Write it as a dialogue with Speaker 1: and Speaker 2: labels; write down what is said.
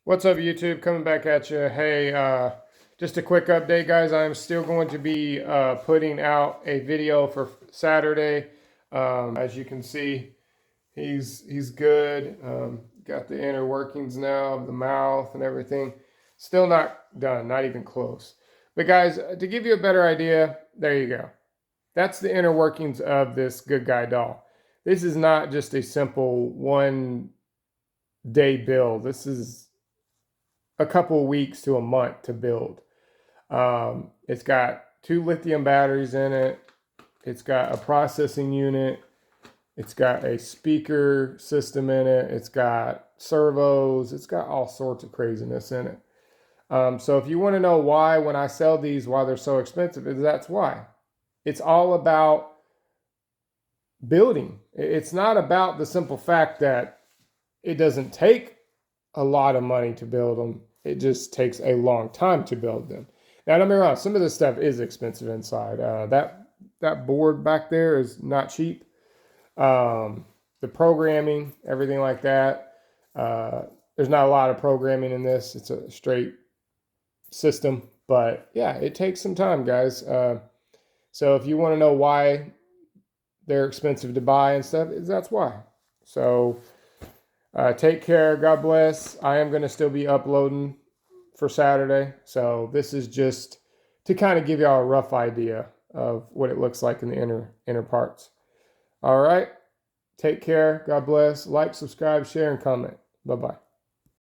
Speaker 1: What's up, YouTube? Coming back at you. Hey, just a quick update, guys. I'm still going to be putting out a video for Saturday. As you can see, he's good. Got the inner workings now of the mouth and everything. Still not done, not even close. But guys, to give you a better idea, there you go. That's the inner workings of this good guy doll. This is not just a simple 1-day build. This is a couple of weeks to a month to build. It's got 2 lithium batteries in it. It's got a processing unit. It's got a speaker system in it. It's got servos. It's got all sorts of craziness in it. So if you want to know why, when I sell these, why they're so expensive, that's why. It's all about building. It's not about the simple fact that it doesn't take a lot of money to build them. It just takes a long time to build them. Now, don't get me wrong, some of this stuff is expensive inside. That board back there is not cheap. The programming, everything like that. There's not a lot of programming in this. It's a straight system. But yeah, it takes some time, guys. So if you want to know why they're expensive to buy and stuff, that's why. So take care. God bless. I am going to still be uploading for Saturday. So this is just to kind of give y'all a rough idea of what it looks like in the inner parts. All right. Take care. God bless. Like, subscribe, share, and comment. Bye-bye.